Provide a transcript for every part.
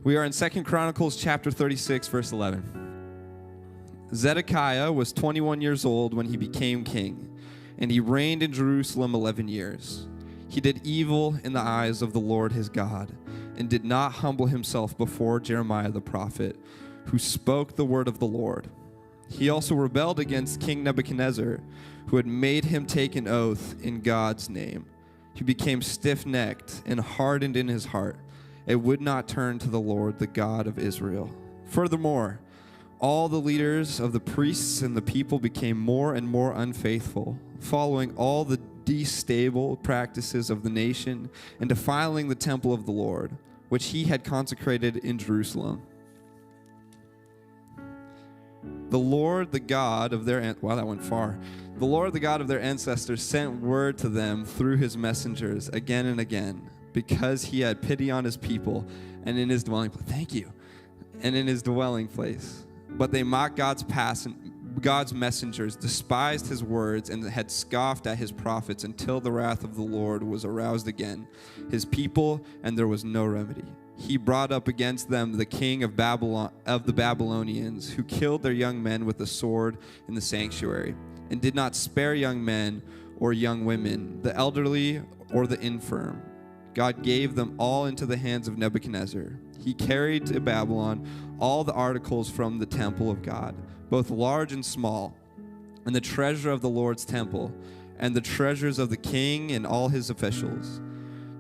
We are in 2 Chronicles chapter 36, verse 11. Zedekiah was 21 years old when he became king, and he reigned in Jerusalem 11 years. He did evil in the eyes of the Lord his God, and did not humble himself before Jeremiah the prophet, who spoke the word of the Lord. He also rebelled against King Nebuchadnezzar, who had made him take an oath in God's name. He became stiff-necked and hardened in his heart, and would not turn to the Lord, the God of Israel. Furthermore, all the leaders of the priests and the people became more and more unfaithful, following all the destable practices of the nation and defiling the temple of the Lord, which he had consecrated in Jerusalem. The Lord, the God of their The Lord, the God of their ancestors, sent word to them through his messengers again and again, because he had pity on his people and in his dwelling place. But they mocked God's messengers, despised his words, and had scoffed at his prophets until the wrath of the Lord was aroused again, his people, and there was no remedy. He brought up against them the king of the Babylonians, who killed their young men with the sword in the sanctuary, and did not spare young men or young women, the elderly or the infirm. God gave them all into the hands of Nebuchadnezzar. He carried to Babylon all the articles from the temple of God, both large and small, and the treasure of the Lord's temple, and the treasures of the king and all his officials.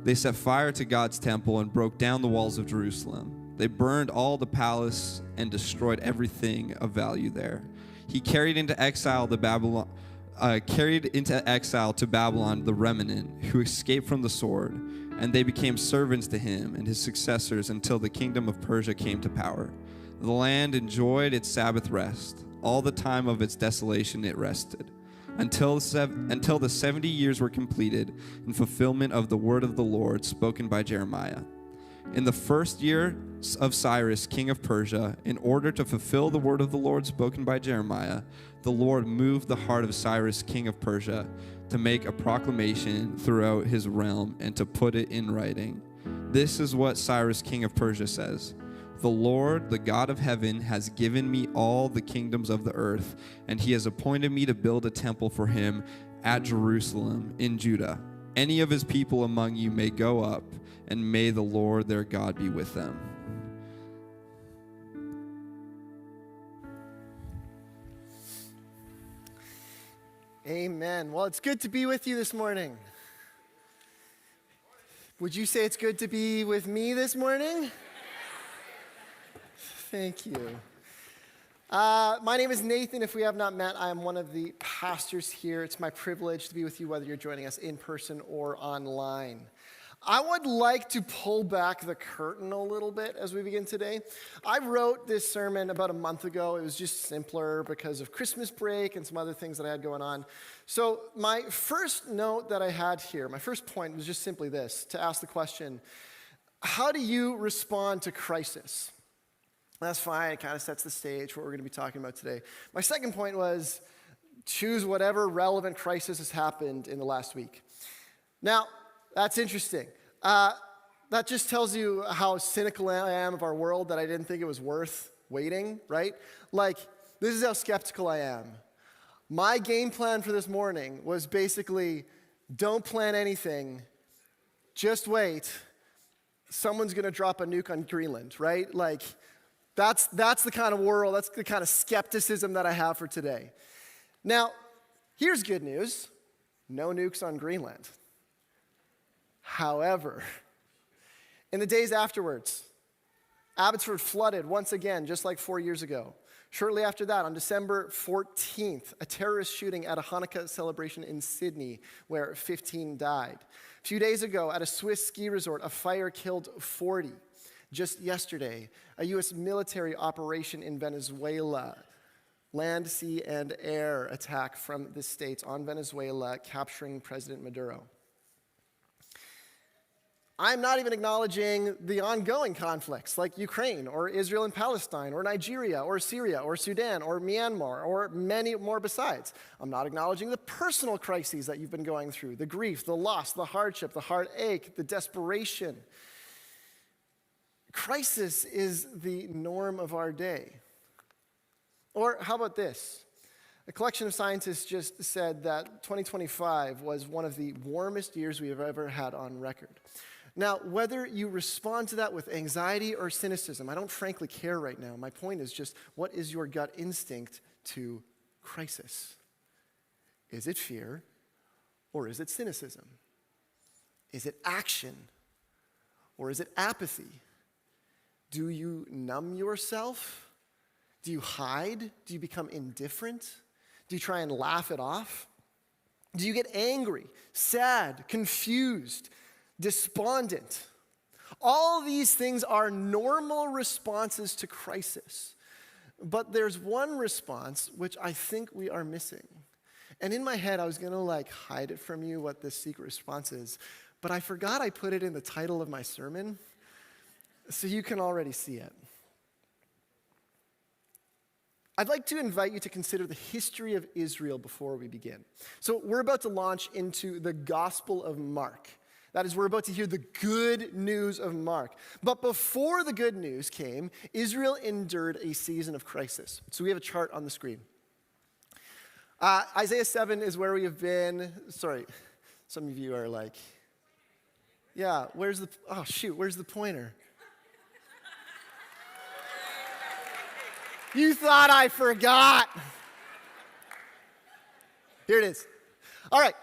They set fire to God's temple and broke down the walls of Jerusalem. They burned all the palace and destroyed everything of value there. He carried into exile to Babylon the remnant who escaped from the sword, and they became servants to him and his successors until the kingdom of Persia came to power. The land enjoyed its Sabbath rest. All the time of its desolation it rested, until the 70 years were completed in fulfillment of the word of the Lord spoken by Jeremiah. In the first year of Cyrus, king of Persia, in order to fulfill the word of the Lord spoken by Jeremiah, the Lord moved the heart of Cyrus, king of Persia, to make a proclamation throughout his realm and to put it in writing. This is what Cyrus, king of Persia, says. The Lord, the God of heaven, has given me all the kingdoms of the earth, and he has appointed me to build a temple for him at Jerusalem in Judah. Any of his people among you may go up, and may the Lord their God be with them. Amen. Well, it's good to be with you this morning. Would you say it's good to be with me this morning? Thank you. My name is Nathan. If we have not met, I am one of the pastors here. It's my privilege to be with you, whether you're joining us in person or online. I would like to pull back the curtain a little bit as we begin today. I wrote this sermon about a month ago. It was just simpler because of Christmas break and some other things that I had going on. So my first note that I had here, my first point was just simply this, to ask the question, how do you respond to crisis? That's fine. It kind of sets the stage for what we're going to be talking about today. My second point was choose whatever relevant crisis has happened in the last week. Now, that's interesting. That just tells you how cynical I am of our world, that I didn't think it was worth waiting, right? Like, this is how skeptical I am. My game plan for this morning was basically, don't plan anything, just wait. Someone's going to drop a nuke on Greenland, right? Like, that's the kind of world, that's the kind of skepticism that I have for today. Now, here's good news. No nukes on Greenland. However, in the days afterwards, Abbotsford flooded once again, just like 4 years ago. Shortly after that, on December 14th, a terrorist shooting at a Hanukkah celebration in Sydney, where 15 died. A few days ago, at a Swiss ski resort, a fire killed 40. Just yesterday, a U.S. military operation in Venezuela, land, sea, and air attack from the States on Venezuela, capturing President Maduro. I'm not even acknowledging the ongoing conflicts like Ukraine or Israel and Palestine or Nigeria or Syria or Sudan or Myanmar or many more besides. I'm not acknowledging the personal crises that you've been going through, the grief, the loss, the hardship, the heartache, the desperation. Crisis is the norm of our day. Or how about this? A collection of scientists just said that 2025 was one of the warmest years we have ever had on record. Now, whether you respond to that with anxiety or cynicism, I don't frankly care right now. My point is just, what is your gut instinct to crisis? Is it fear or is it cynicism? Is it action or is it apathy? Do you numb yourself? Do you hide? Do you become indifferent? Do you try and laugh it off? Do you get angry, sad, confused, despondent? All these things are normal responses to crisis. But there's one response which I think we are missing. And in my head, I was going to hide it from you what this secret response is. But I forgot I put it in the title of my sermon. So you can already see it. I'd like to invite you to consider the history of Israel before we begin. So we're about to launch into the Gospel of Mark. That is, we're about to hear the good news of Mark. But before the good news came, Israel endured a season of crisis. So we have a chart on the screen. Isaiah 7 is where we have been. Sorry, some of you are like, yeah, where's the pointer? You thought I forgot. Here it is. All right.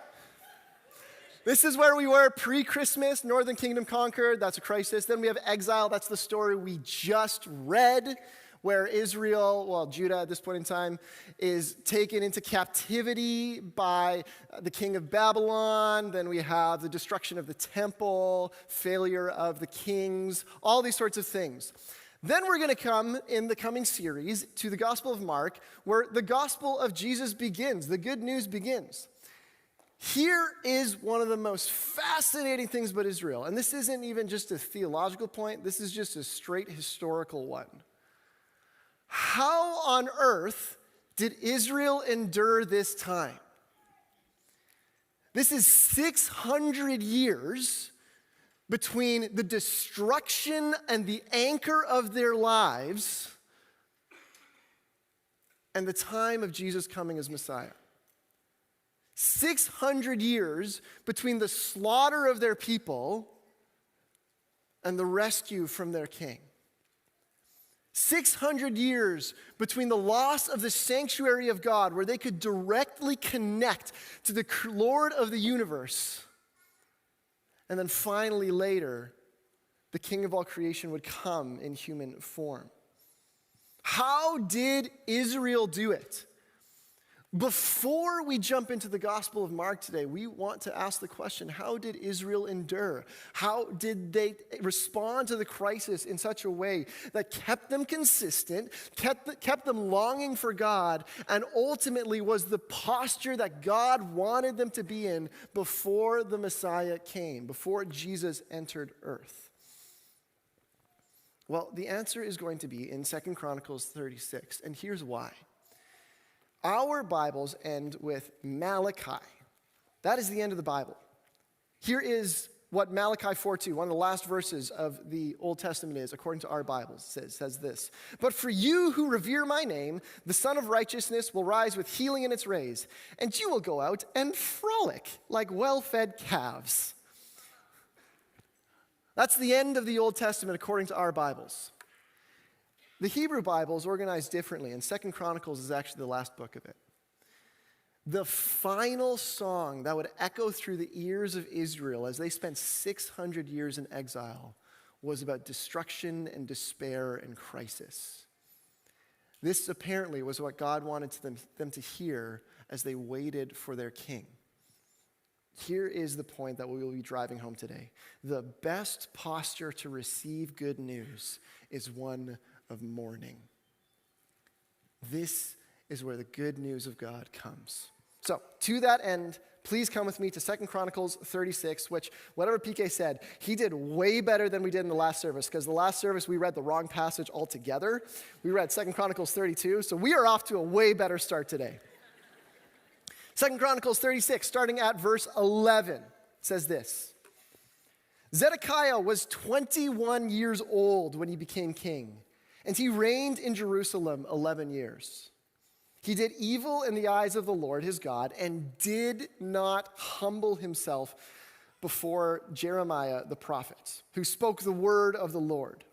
This is where we were pre-Christmas. Northern kingdom conquered. That's a crisis. Then we have exile. That's the story we just read, where Judah at this point in time, is taken into captivity by the king of Babylon. Then we have the destruction of the temple, failure of the kings, all these sorts of things. Then we're going to come in the coming series to the Gospel of Mark, where the gospel of Jesus begins, the good news begins. Here is one of the most fascinating things about Israel, and this isn't even just a theological point, this is just a straight historical one. How on earth did Israel endure this time? This is 600 years between the destruction and the anchor of their lives and the time of Jesus coming as Messiah. 600 years between the slaughter of their people and the rescue from their king. 600 years between the loss of the sanctuary of God, where they could directly connect to the Lord of the universe. And then finally later, the King of all creation would come in human form. How did Israel do it? Before we jump into the Gospel of Mark today, we want to ask the question, how did Israel endure? How did they respond to the crisis in such a way that kept them consistent, kept them longing for God, and ultimately was the posture that God wanted them to be in before the Messiah came, before Jesus entered earth? Well, the answer is going to be in 2 Chronicles 36, and here's why. Our Bibles end with Malachi. That is the end of the Bible. Here is what Malachi 4:2, one of the last verses of the Old Testament is, according to our Bibles, says this. But for you who revere my name, the Son of Righteousness will rise with healing in its rays, and you will go out and frolic like well-fed calves. That's the end of the Old Testament according to our Bibles. The Hebrew Bible is organized differently, and 2 Chronicles is actually the last book of it. The final song that would echo through the ears of Israel as they spent 600 years in exile was about destruction and despair and crisis. This apparently was what God wanted them to hear as they waited for their king. Here is the point that we will be driving home today. The best posture to receive good news is one of mourning. This is where the good news of God comes. So, to that end, please come with me to 2 Chronicles 36, which, whatever PK said, he did way better than we did in the last service, because the last service we read the wrong passage altogether. We read 2 Chronicles 32, so we are off to a way better start today. 2 Chronicles 36, starting at verse 11, says this. Zedekiah was 21 years old when he became king, and he reigned in Jerusalem 11 years. He did evil in the eyes of the Lord his God and did not humble himself before Jeremiah the prophet, who spoke the word of the Lord.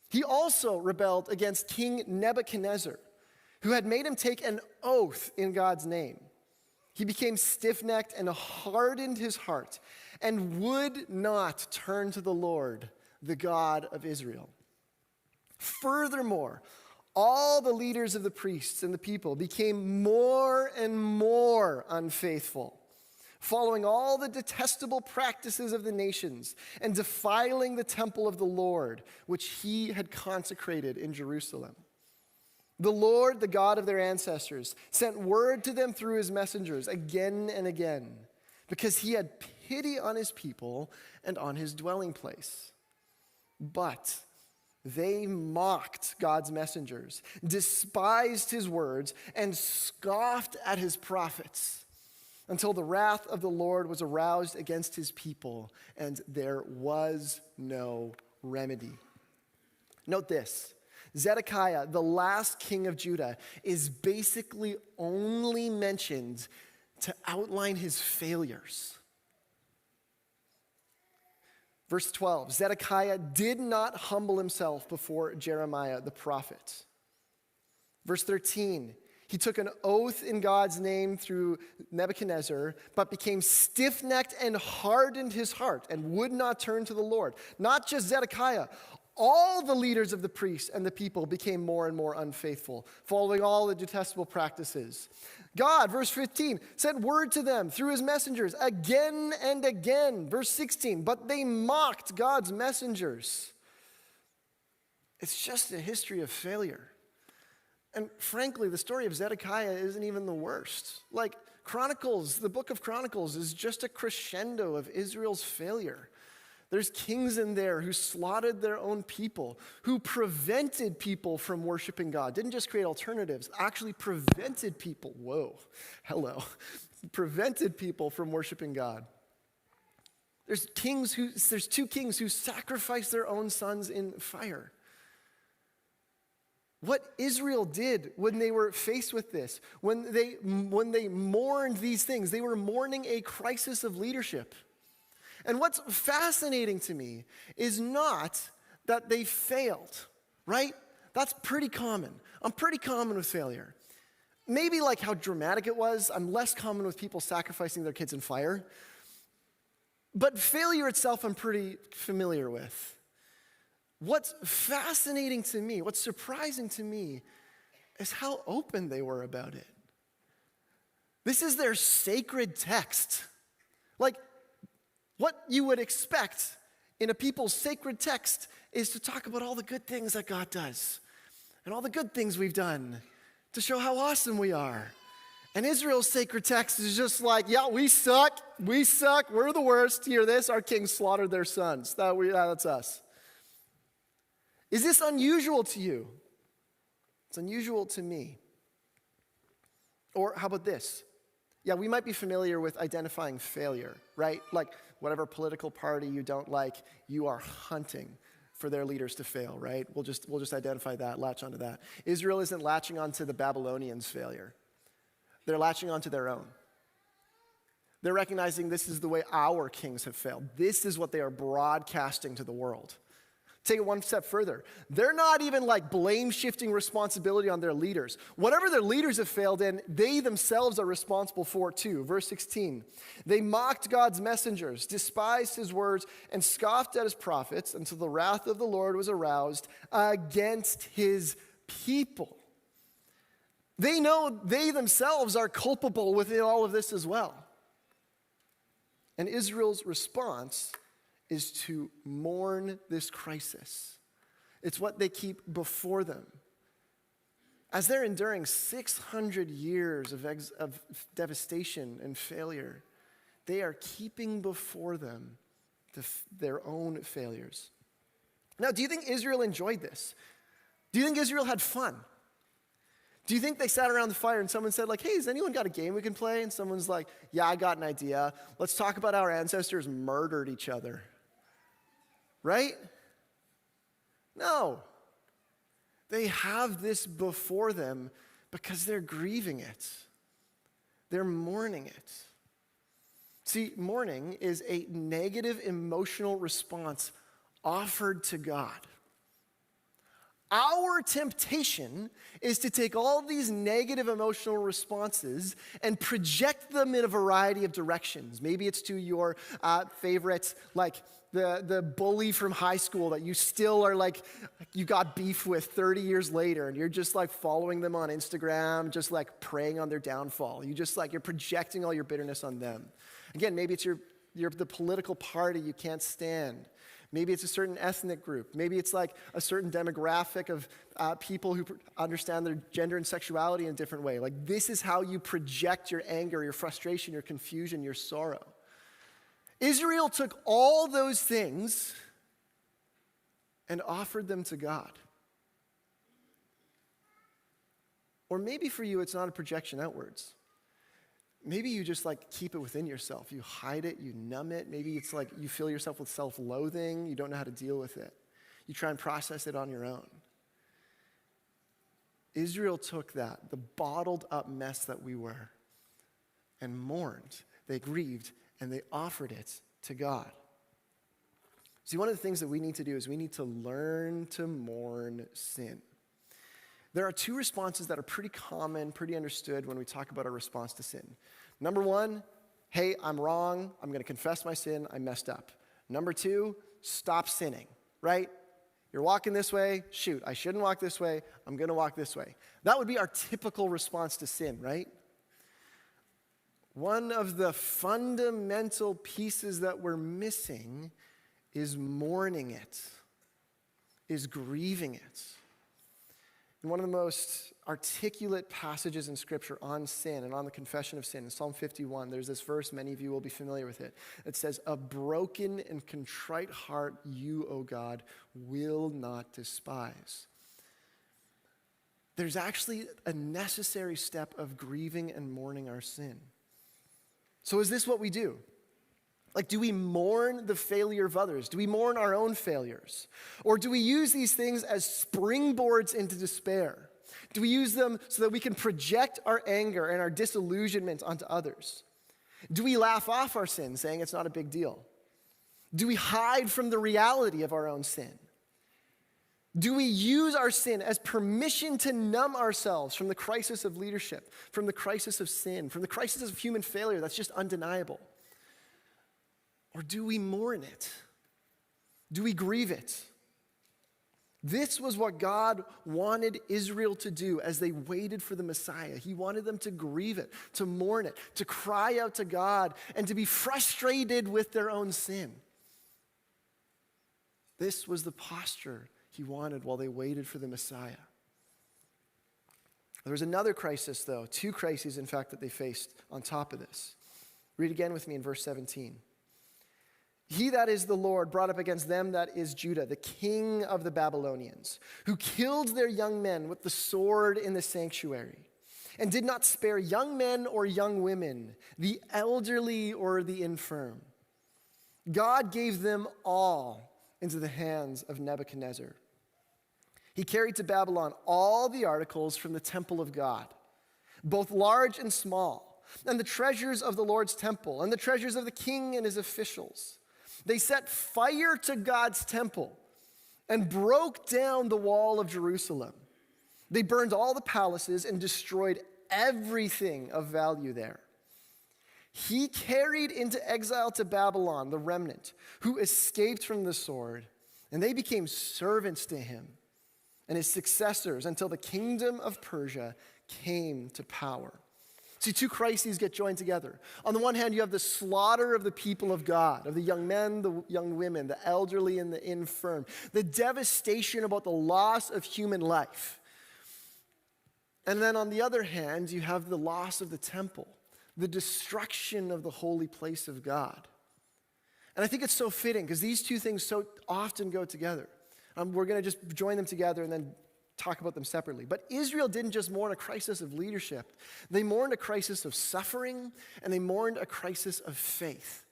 He also rebelled against King Nebuchadnezzar, who had made him take an oath in God's name. He became stiff-necked and hardened his heart and would not turn to the Lord, the God of Israel. Furthermore, all the leaders of the priests and the people became more and more unfaithful, following all the detestable practices of the nations and defiling the temple of the Lord, which he had consecrated in Jerusalem. The Lord, the God of their ancestors, sent word to them through his messengers again and again, because he had pity on his people and on his dwelling place. But they mocked God's messengers, despised his words, and scoffed at his prophets, until the wrath of the Lord was aroused against his people, and there was no remedy. Note this. Zedekiah, the last king of Judah, is basically only mentioned to outline his failures. Verse 12, Zedekiah did not humble himself before Jeremiah the prophet. Verse 13, he took an oath in God's name through Nebuchadnezzar, but became stiff-necked and hardened his heart and would not turn to the Lord. Not just Zedekiah, all the leaders of the priests and the people became more and more unfaithful, following all the detestable practices. God, verse 15, sent word to them through his messengers again and again. Verse 16, but they mocked God's messengers. It's just a history of failure. And frankly, the story of Zedekiah isn't even the worst. Like Chronicles, the book of Chronicles is just a crescendo of Israel's failure. There's kings in there who slaughtered their own people, who prevented people from worshiping God. Didn't just create alternatives, actually prevented people. Prevented people from worshiping God. There's two kings who sacrificed their own sons in fire. What Israel did when they were faced with this, when they mourned these things, they were mourning a crisis of leadership. And what's fascinating to me is not that they failed, right? That's pretty common. I'm pretty common with failure. Maybe like how dramatic it was, I'm less common with people sacrificing their kids in fire. But failure itself I'm pretty familiar with. What's fascinating to me, what's surprising to me, is how open they were about it. This is their sacred text. Like, what you would expect in a people's sacred text is to talk about all the good things that God does and all the good things we've done to show how awesome we are. And Israel's sacred text is just like, yeah, we suck, we're the worst. Hear this, our king slaughtered their sons. That's us. Is this unusual to you? It's unusual to me. Or how about this? Yeah, we might be familiar with identifying failure, right? Like whatever political party you don't like, you are hunting for their leaders to fail, right? We'll just identify that, latch onto that. Israel isn't latching onto the Babylonians' failure. They're latching onto their own. They're recognizing this is the way our kings have failed. This is what they are broadcasting to the world. Take it one step further. They're not even like blame-shifting responsibility on their leaders. Whatever their leaders have failed in, they themselves are responsible for it too. Verse 16, they mocked God's messengers, despised his words, and scoffed at his prophets until the wrath of the Lord was aroused against his people. They know they themselves are culpable within all of this as well. And Israel's response is to mourn this crisis. It's what they keep before them. As they're enduring 600 years of devastation and failure, they are keeping before them their own failures. Now, do you think Israel enjoyed this? Do you think Israel had fun? Do you think they sat around the fire and someone said like, hey, has anyone got a game we can play? And someone's like, yeah, I got an idea. Let's talk about how our ancestors murdered each other. right? No. They have this before them because they're grieving it. They're mourning it. See, mourning is a negative emotional response offered to God. Our temptation is to take all these negative emotional responses and project them in a variety of directions. Maybe it's to your favorites, like the bully from high school that you still are like, you got beef with 30 years later, and you're just like following them on Instagram, just like preying on their downfall. You're projecting all your bitterness on them. Again, maybe it's the political party you can't stand. Maybe it's a certain ethnic group. Maybe it's like a certain demographic of people who understand their gender and sexuality in a different way. Like, this is how you project your anger, your frustration, your confusion, your sorrow. Israel took all those things and offered them to God. Or maybe for you, it's not a projection outwards. Maybe you just like keep it within yourself. You hide it, you numb it. Maybe it's like you fill yourself with self-loathing. You don't know how to deal with it. You try and process it on your own. Israel took that, the bottled up mess that we were, and mourned. They grieved, and they offered it to God. See, one of the things that we need to do is we need to learn to mourn sin. There are two responses that are pretty common, pretty understood when we talk about our response to sin. Number one, hey, I'm wrong. I'm going to confess my sin. I messed up. Number two, stop sinning, right? You're walking this way. Shoot, I shouldn't walk this way. I'm going to walk this way. That would be our typical response to sin, right? One of the fundamental pieces that we're missing is mourning it, is grieving it. And one of the most articulate passages in Scripture on sin and on the confession of sin, in Psalm 51, there's this verse, many of you will be familiar with it. It says, "A broken and contrite heart you, O God, will not despise." There's actually a necessary step of grieving and mourning our sin. So is this what we do? Like, do we mourn the failure of others? Do we mourn our own failures? Or do we use these things as springboards into despair? Do we use them so that we can project our anger and our disillusionment onto others? Do we laugh off our sin, saying it's not a big deal? Do we hide from the reality of our own sin? Do we use our sin as permission to numb ourselves from the crisis of leadership, from the crisis of sin, from the crisis of human failure that's just undeniable? Or do we mourn it? Do we grieve it? This was what God wanted Israel to do as they waited for the Messiah. He wanted them to grieve it, to mourn it, to cry out to God, and to be frustrated with their own sin. This was the posture He wanted while they waited for the Messiah. There was another crisis, though, two crises, in fact, that they faced on top of this. Read again with me in verse 17. "He that is the Lord brought up against them that is Judah, the king of the Babylonians, who killed their young men with the sword in the sanctuary, and did not spare young men or young women, the elderly or the infirm. God gave them all into the hands of Nebuchadnezzar. He carried to Babylon all the articles from the temple of God, both large and small, and the treasures of the Lord's temple, and the treasures of the king and his officials. They set fire to God's temple and broke down the wall of Jerusalem. They burned all the palaces and destroyed everything of value there. He carried into exile to Babylon the remnant who escaped from the sword, and they became servants to him and his successors until the kingdom of Persia came to power." See, two crises get joined together. On the one hand, you have the slaughter of the people of God, of the young men, the young women, the elderly, and the infirm. The devastation about the loss of human life. And then on the other hand, you have the loss of the temple, the destruction of the holy place of God. And I think it's so fitting because these two things so often go together. We're going to just join them together and then talk about them separately. But Israel didn't just mourn a crisis of leadership. They mourned a crisis of suffering, and they mourned a crisis of faith.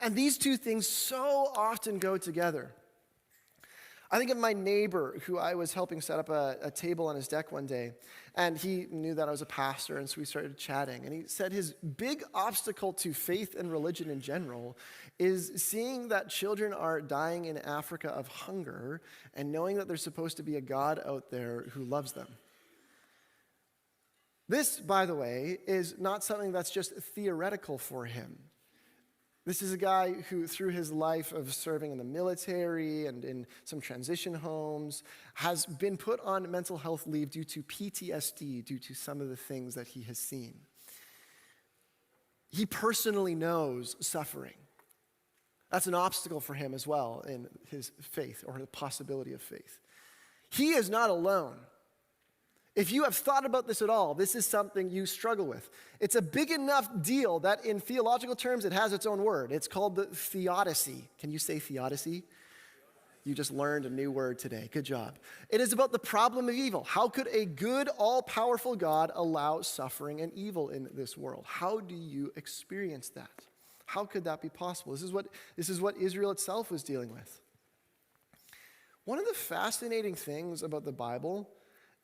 And these two things so often go together. I think of my neighbor who I was helping set up a table on his deck one day, and he knew that I was a pastor, and so we started chatting. And he said his big obstacle to faith and religion in general is seeing that children are dying in Africa of hunger and knowing that there's supposed to be a God out there who loves them. This, by the way, is not something that's just theoretical for him. This is a guy who, through his life of serving in the military and in some transition homes, has been put on mental health leave due to PTSD, due to some of the things that he has seen. He personally knows suffering. That's an obstacle for him as well in his faith or the possibility of faith. He is not alone. If you have thought about this at all, this is something you struggle with. It's a big enough deal that in theological terms, it has its own word. It's called the theodicy. Can you say theodicy? You just learned a new word today. Good job. It is about the problem of evil. How could a good, all-powerful God allow suffering and evil in this world? How do you experience that? How could that be possible? This is what Israel itself was dealing with. One of the fascinating things about the Bible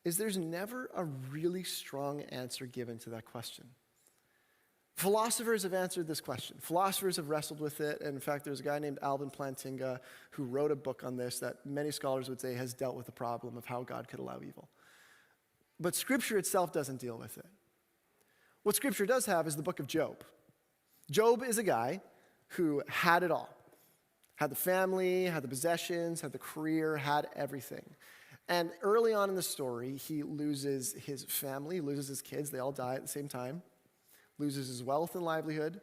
is there's never a really strong answer given to that question. Philosophers have answered this question. Philosophers have wrestled with it. And in fact, there's a guy named Alvin Plantinga who wrote a book on this that many scholars would say has dealt with the problem of how God could allow evil. But Scripture itself doesn't deal with it. What Scripture does have is the book of Job. Job is a guy who had it all. Had the family, had the possessions, had the career, had everything. And early on in the story, he loses his family, loses his kids. They all die at the same time. Loses his wealth and livelihood.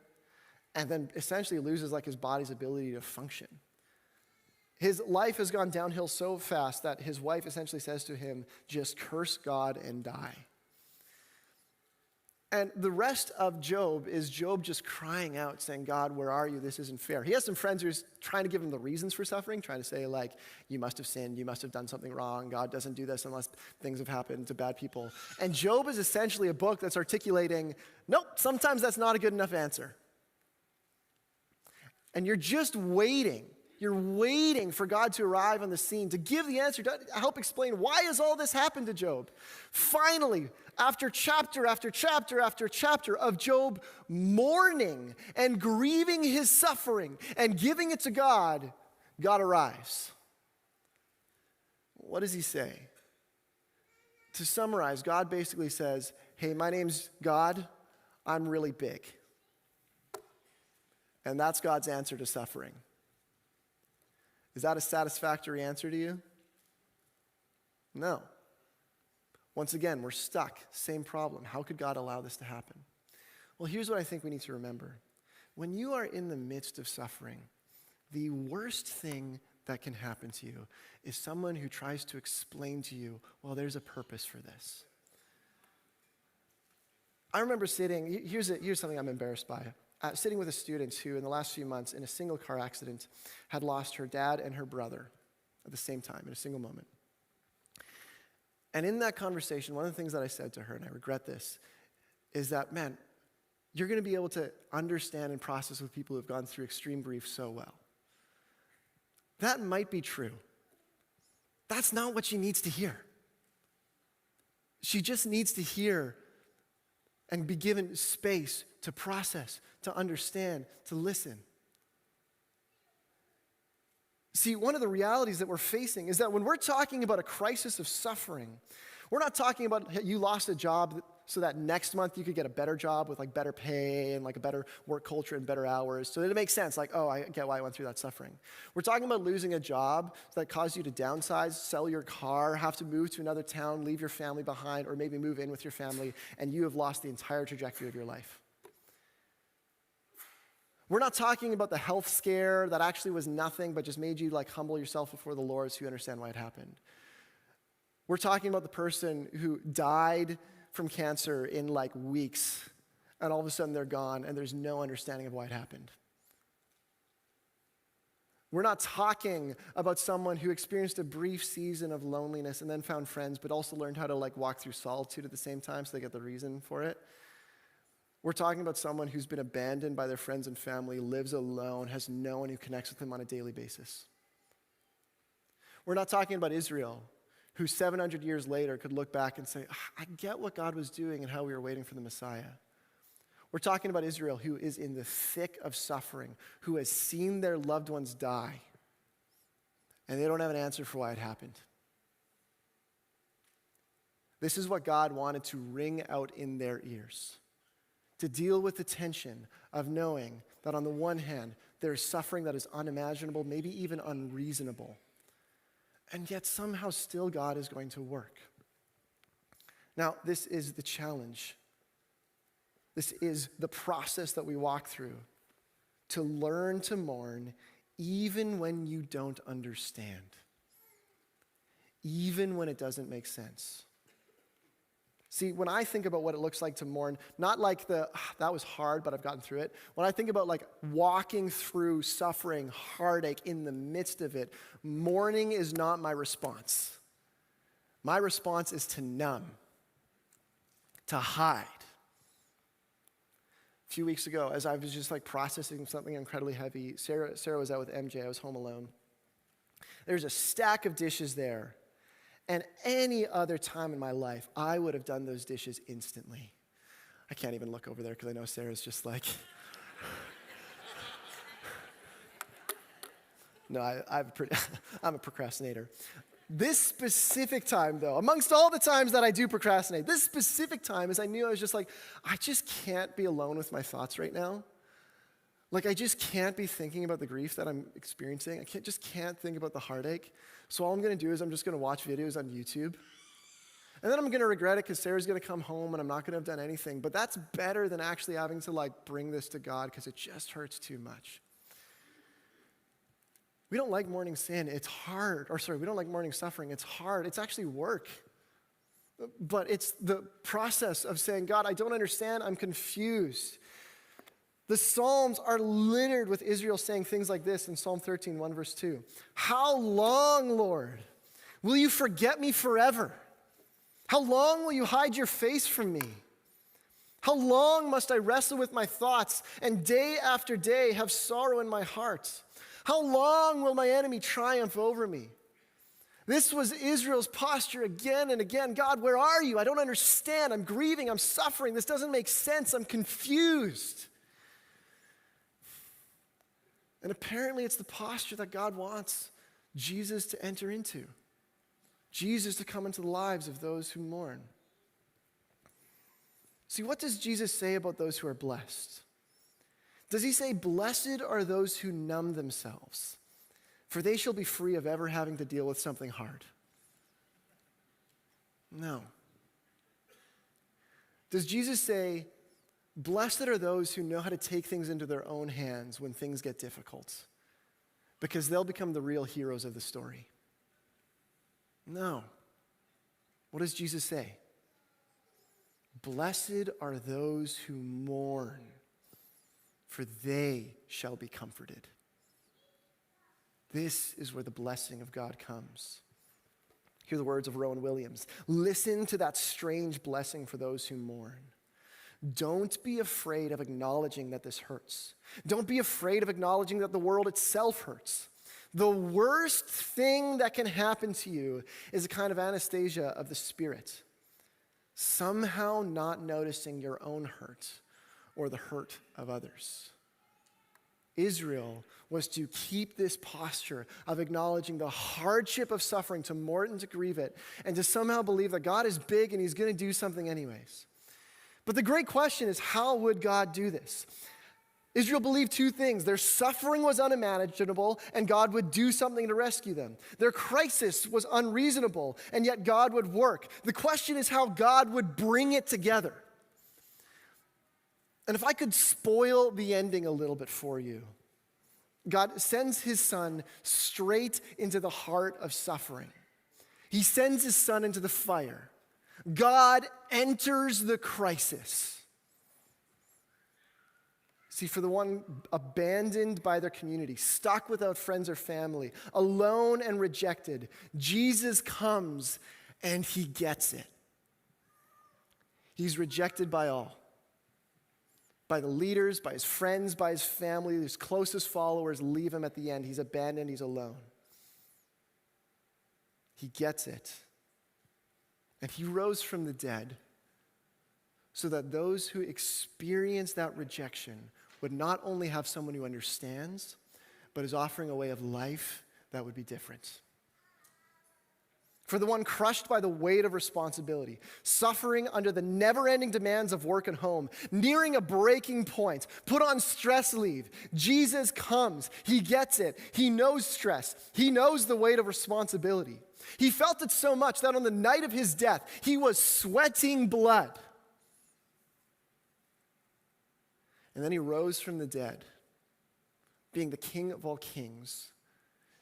And then essentially loses like his body's ability to function. His life has gone downhill so fast that his wife essentially says to him, just curse God and die. And the rest of Job is Job just crying out, saying, God, where are you? This isn't fair. He has some friends who are trying to give him the reasons for suffering, trying to say, like, you must have sinned, you must have done something wrong. God doesn't do this unless things have happened to bad people. And Job is essentially a book that's articulating, nope, sometimes that's not a good enough answer. And you're just waiting. You're waiting for God to arrive on the scene, to give the answer, to help explain why has all this happened to Job. Finally, after chapter after chapter after chapter of Job mourning and grieving his suffering and giving it to God, God arrives. What does he say? To summarize, God basically says, hey, my name's God, I'm really big. And that's God's answer to suffering. Is that a satisfactory answer to you? No. Once again, we're stuck. Same problem. How could God allow this to happen? Well, here's what I think we need to remember. When you are in the midst of suffering, the worst thing that can happen to you is someone who tries to explain to you, well, there's a purpose for this. I remember here's something I'm embarrassed by. Sitting with a student who, in the last few months, in a single car accident, had lost her dad and her brother at the same time, in a single moment. And in that conversation, one of the things that I said to her, and I regret this, is that, man, you're going to be able to understand and process with people who have gone through extreme grief so well. That might be true. That's not what she needs to hear. She just needs to hear and be given space to process, to understand, to listen. See, one of the realities that we're facing is that when we're talking about a crisis of suffering, we're not talking about you lost a job so that next month you could get a better job with like better pay and like a better work culture and better hours. So it makes sense, like, oh, I get why I went through that suffering. We're talking about losing a job that caused you to downsize, sell your car, have to move to another town, leave your family behind, or maybe move in with your family, and you have lost the entire trajectory of your life. We're not talking about the health scare that actually was nothing but just made you like humble yourself before the Lord so you understand why it happened. We're talking about the person who died from cancer in like weeks, and all of a sudden they're gone, and there's no understanding of why it happened. We're not talking about someone who experienced a brief season of loneliness and then found friends, but also learned how to like walk through solitude at the same time so they get the reason for it. We're talking about someone who's been abandoned by their friends and family, lives alone, has no one who connects with them on a daily basis. We're not talking about Israel, who 700 years later could look back and say, I get what God was doing and how we were waiting for the Messiah. We're talking about Israel, who is in the thick of suffering, who has seen their loved ones die, and they don't have an answer for why it happened. This is what God wanted to ring out in their ears, to deal with the tension of knowing that on the one hand, there is suffering that is unimaginable, maybe even unreasonable, and yet somehow still God is going to work. Now, this is the challenge. This is the process that we walk through to learn to mourn even when you don't understand, even when it doesn't make sense. See, when I think about what it looks like to mourn, not like that was hard, but I've gotten through it. When I think about like walking through suffering, heartache in the midst of it, mourning is not my response. My response is to numb, to hide. A few weeks ago, as I was just like processing something incredibly heavy, Sarah was out with MJ. I was home alone. There's a stack of dishes there. And any other time in my life, I would have done those dishes instantly. I can't even look over there because I know Sarah's just like, no, I'm a procrastinator. This specific time, though, amongst all the times that I do procrastinate, this specific time is I knew I was just like, I just can't be alone with my thoughts right now. Like, I just can't be thinking about the grief that I'm experiencing. I just can't think about the heartache. So all I'm going to do is I'm just going to watch videos on YouTube. And then I'm going to regret it because Sarah's going to come home and I'm not going to have done anything. But that's better than actually having to like bring this to God because it just hurts too much. We don't like mourning sin. It's hard. We don't like mourning suffering. It's hard. It's actually work. But it's the process of saying, God, I don't understand. I'm confused. The Psalms are littered with Israel saying things like this in Psalm 13, 1 verse 2. How long, Lord, will you forget me forever? How long will you hide your face from me? How long must I wrestle with my thoughts and day after day have sorrow in my heart? How long will my enemy triumph over me? This was Israel's posture again and again. God, where are you? I don't understand. I'm grieving. I'm suffering. This doesn't make sense. I'm confused. And apparently it's the posture that God wants Jesus to enter into. Jesus to come into the lives of those who mourn. See, what does Jesus say about those who are blessed? Does he say, blessed are those who numb themselves, for they shall be free of ever having to deal with something hard? No. Does Jesus say, blessed are those who know how to take things into their own hands when things get difficult, because they'll become the real heroes of the story? No. What does Jesus say? Blessed are those who mourn, for they shall be comforted. This is where the blessing of God comes. Hear the words of Rowan Williams. Listen to that strange blessing for those who mourn. Don't be afraid of acknowledging that this hurts. Don't be afraid of acknowledging that the world itself hurts. The worst thing that can happen to you is a kind of anesthesia of the spirit. Somehow not noticing your own hurt or the hurt of others. Israel was to keep this posture of acknowledging the hardship of suffering, to mourn and to grieve it, and to somehow believe that God is big and he's going to do something anyways. But the great question is, how would God do this? Israel believed two things. Their suffering was unimaginable, and God would do something to rescue them. Their crisis was unreasonable, and yet God would work. The question is how God would bring it together. And if I could spoil the ending a little bit for you, God sends his son straight into the heart of suffering. He sends his son into the fire. God enters the crisis. See, for the one abandoned by their community, stuck without friends or family, alone and rejected, Jesus comes and he gets it. He's rejected by all. By the leaders, by his friends, by his family, his closest followers leave him at the end. He's abandoned, he's alone. He gets it. And he rose from the dead so that those who experience that rejection would not only have someone who understands, but is offering a way of life that would be different. For the one crushed by the weight of responsibility, suffering under the never-ending demands of work and home, nearing a breaking point, put on stress leave, Jesus comes. He gets it. He knows stress. He knows the weight of responsibility. He felt it so much that on the night of his death, he was sweating blood. And then he rose from the dead, being the King of all kings,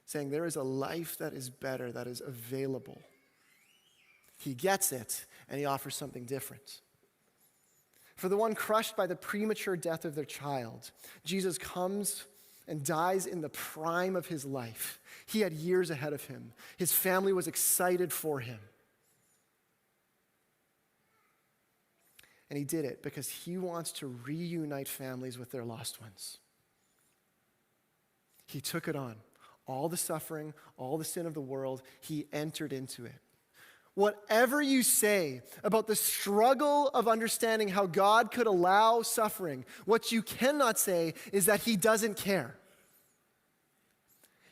saying there is a life that is better, that is available. He gets it, and he offers something different. For the one crushed by the premature death of their child, Jesus comes and dies in the prime of his life. He had years ahead of him. His family was excited for him. And he did it because he wants to reunite families with their lost ones. He took it on. All the suffering, all the sin of the world, he entered into it. Whatever you say about the struggle of understanding how God could allow suffering, what you cannot say is that he doesn't care.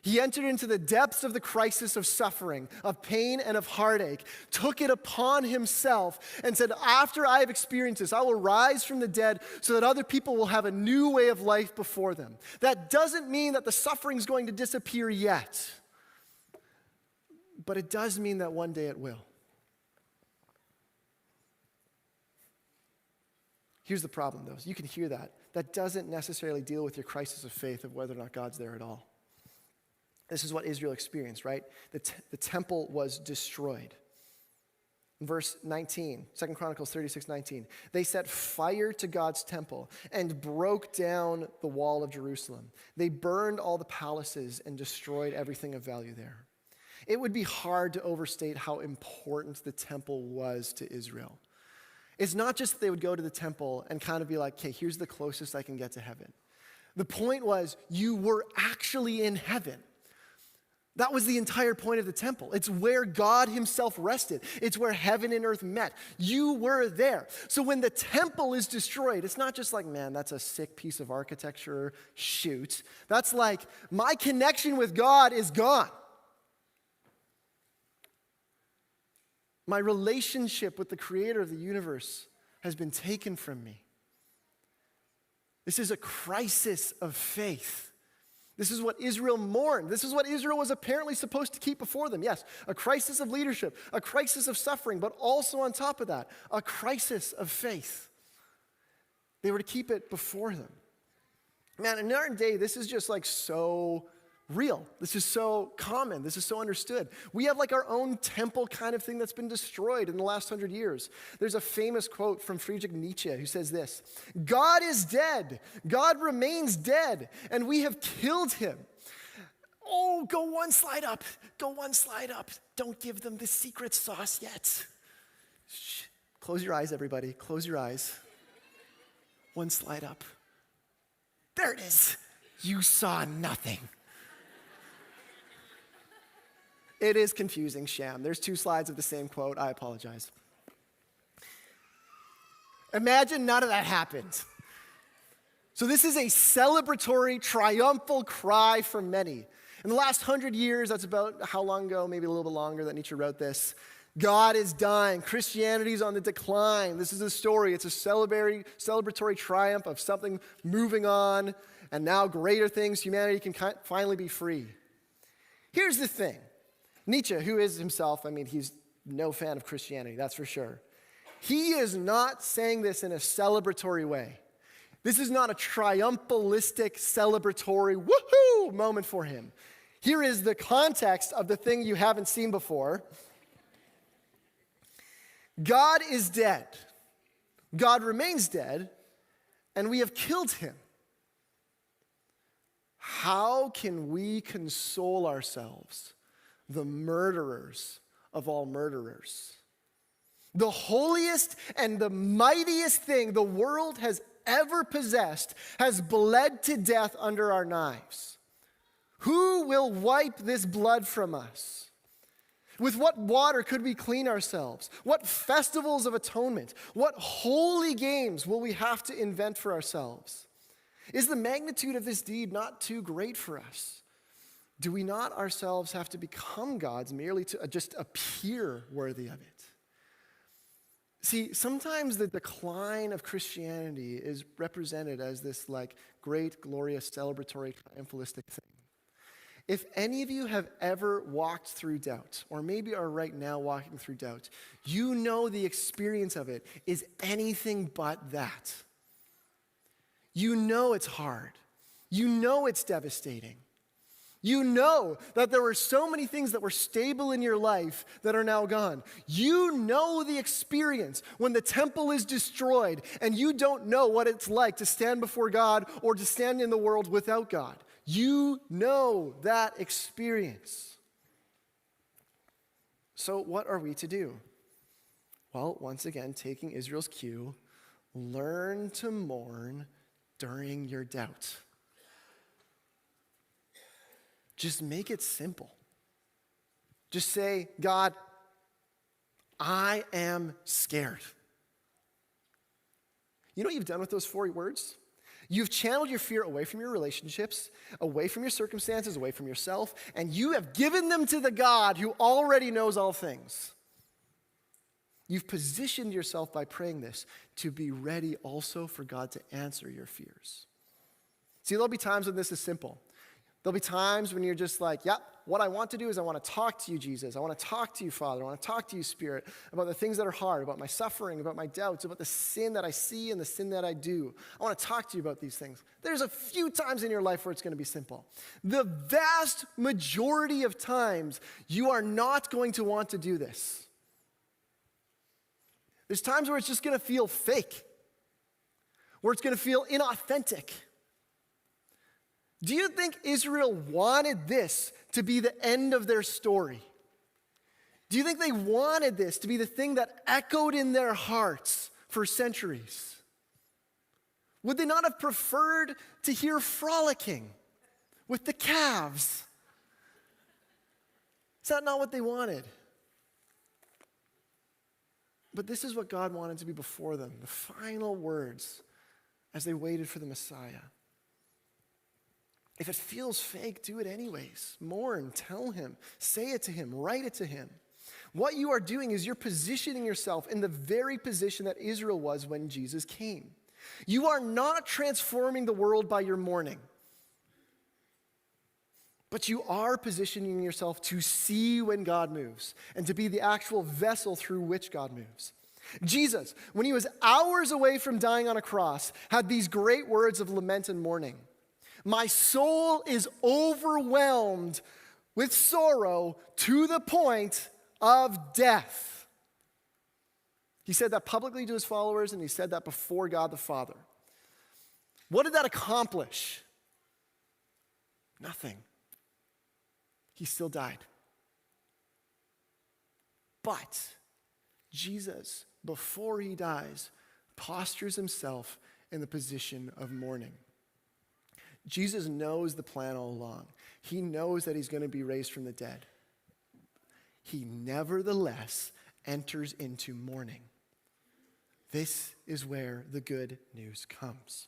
He entered into the depths of the crisis of suffering, of pain, and of heartache, took it upon himself, and said, after I have experienced this, I will rise from the dead so that other people will have a new way of life before them. That doesn't mean that the suffering is going to disappear yet, but it does mean that one day it will. Here's the problem, though. You can hear that. That doesn't necessarily deal with your crisis of faith of whether or not God's there at all. This is what Israel experienced, right? The temple was destroyed. In verse 19, 2 Chronicles 36:19, they set fire to God's temple and broke down the wall of Jerusalem. They burned all the palaces and destroyed everything of value there. It would be hard to overstate how important the temple was to Israel. It's not just that they would go to the temple and kind of be like, okay, here's the closest I can get to heaven. The point was, you were actually in heaven. That was the entire point of the temple. It's where God himself rested. It's where heaven and earth met. You were there. So when the temple is destroyed, it's not just like, man, that's a sick piece of architecture, shoot. That's like, my connection with God is gone. My relationship with the creator of the universe has been taken from me. This is a crisis of faith. This is what Israel mourned. This is what Israel was apparently supposed to keep before them. Yes, a crisis of leadership, a crisis of suffering, but also on top of that, a crisis of faith. They were to keep it before them. Man, in our day, this is just like so real. This is so common. This is so understood. We have like our own temple kind of thing that's been destroyed in the last 100 years. There's a famous quote from Friedrich Nietzsche who says this: God is dead. God remains dead, and we have killed him. Oh, go one slide up. Go one slide up. Don't give them the secret sauce yet. Shh. Close your eyes, everybody. Close your eyes. One slide up. There it is. You saw nothing. It is confusing, sham. There's 2 slides of the same quote. I apologize. Imagine none of that happened. So this is a celebratory, triumphal cry for many. In the last 100 years, that's about how long ago, maybe a little bit longer, that Nietzsche wrote this. God is dying. Christianity is on the decline. This is a story. It's a celebratory triumph of something moving on, and now greater things. Humanity can finally be free. Here's the thing. Nietzsche, who is himself, he's no fan of Christianity, that's for sure. He is not saying this in a celebratory way. This is not a triumphalistic, celebratory, woohoo moment for him. Here is the context of the thing you haven't seen before. God is dead. God remains dead, and we have killed him. How can we console ourselves, the murderers of all murderers? The holiest and the mightiest thing the world has ever possessed has bled to death under our knives. Who will wipe this blood from us? With what water could we clean ourselves? What festivals of atonement? What holy games will we have to invent for ourselves? Is the magnitude of this deed not too great for us? Do we not ourselves have to become gods merely to just appear worthy of it? See, sometimes the decline of Christianity is represented as this great, glorious, celebratory, triumphalistic thing. If any of you have ever walked through doubt, or maybe are right now walking through doubt, you know the experience of it is anything but that. You know it's hard. You know it's devastating. You know that there were so many things that were stable in your life that are now gone. You know the experience when the temple is destroyed and you don't know what it's like to stand before God or to stand in the world without God. You know that experience. So what are we to do? Well, once again, taking Israel's cue, learn to mourn during your doubt. Just make it simple. Just say, God, I am scared. You know what you've done with those 4 words? You've channeled your fear away from your relationships, away from your circumstances, away from yourself, and you have given them to the God who already knows all things. You've positioned yourself by praying this to be ready also for God to answer your fears. See, there'll be times when this is simple. There'll be times when you're just like, yeah, what I want to do is I want to talk to you, Jesus. I want to talk to you, Father. I want to talk to you, Spirit, about the things that are hard, about my suffering, about my doubts, about the sin that I see and the sin that I do. I want to talk to you about these things. There's a few times in your life where it's going to be simple. The vast majority of times, you are not going to want to do this. There's times where it's just going to feel fake, where it's going to feel inauthentic. Do you think Israel wanted this to be the end of their story? Do you think they wanted this to be the thing that echoed in their hearts for centuries? Would they not have preferred to hear frolicking with the calves? Is that not what they wanted? But this is what God wanted to be before them, the final words as they waited for the Messiah. If it feels fake, do it anyways. Mourn, tell him, say it to him, write it to him. What you are doing is you're positioning yourself in the very position that Israel was when Jesus came. You are not transforming the world by your mourning, but you are positioning yourself to see when God moves and to be the actual vessel through which God moves. Jesus, when he was hours away from dying on a cross, had these great words of lament and mourning. My soul is overwhelmed with sorrow to the point of death. He said that publicly to his followers, and he said that before God the Father. What did that accomplish? Nothing. He still died. But Jesus, before he dies, postures himself in the position of mourning. Jesus knows the plan all along. He knows that he's going to be raised from the dead. He nevertheless enters into mourning. This is where the good news comes.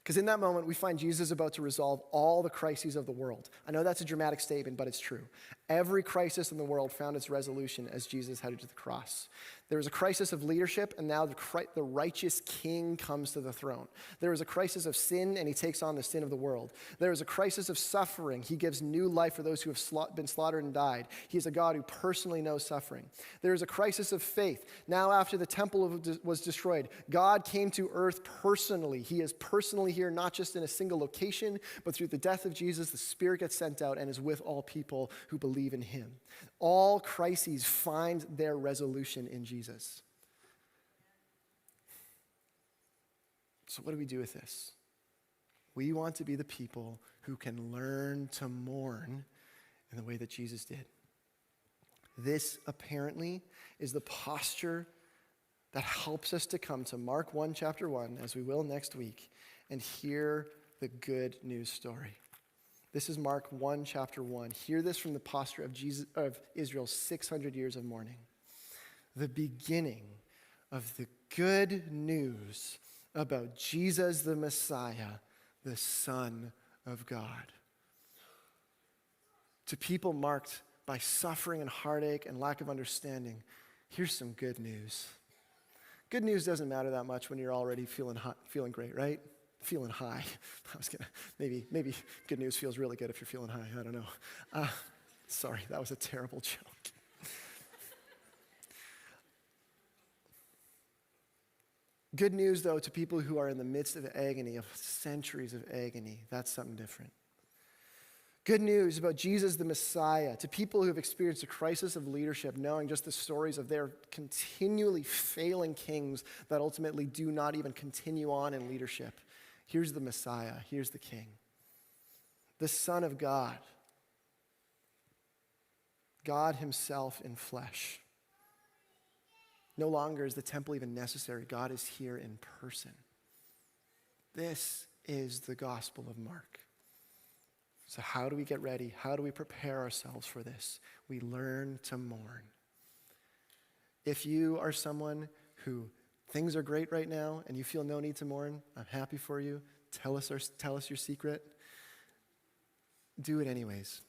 Because in that moment, we find Jesus about to resolve all the crises of the world. I know that's a dramatic statement, but it's true. Every crisis in the world found its resolution as Jesus headed to the cross. There was a crisis of leadership, and now the righteous king comes to the throne. There was a crisis of sin, and he takes on the sin of the world. There is a crisis of suffering. He gives new life for those who have been slaughtered and died. He is a God who personally knows suffering. There is a crisis of faith. Now, after the temple was destroyed, God came to earth personally. He is personally here, not just in a single location, but through the death of Jesus, the Spirit gets sent out and is with all people who believe in him. All crises find their resolution in Jesus. So what do we do with this? We want to be the people who can learn to mourn in the way that Jesus did. This apparently is the posture that helps us to come to Mark 1, chapter 1, as we will next week, and hear the good news story. This is Mark 1, chapter 1. Hear this from the posture of Israel's 600 years of mourning. The beginning of the good news about Jesus the Messiah, the Son of God. To people marked by suffering and heartache and lack of understanding, here's some good news. Good news doesn't matter that much when you're already feeling great, right? Feeling high. Maybe good news feels really good if you're feeling high. I don't know. Sorry, that was a terrible joke. Good news, though, to people who are in the midst of agony, of centuries of agony, that's something different. Good news about Jesus the Messiah to people who have experienced a crisis of leadership, knowing just the stories of their continually failing kings that ultimately do not even continue on in leadership. Here's the Messiah. Here's the King. The Son of God. God himself in flesh. No longer is the temple even necessary. God is here in person. This is the Gospel of Mark. So how do we get ready? How do we prepare ourselves for this? We learn to mourn. If you are someone who things are great right now and you feel no need to mourn, I'm happy for you. Tell us your secret. Do it anyways.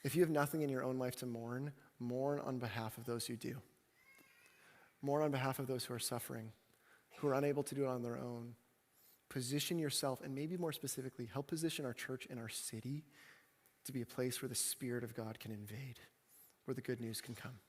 If you have nothing in your own life to mourn, mourn on behalf of those who do. Mourn on behalf of those who are suffering, who are unable to do it on their own. Position yourself, and maybe more specifically, help position our church and our city to be a place where the Spirit of God can invade, where the good news can come.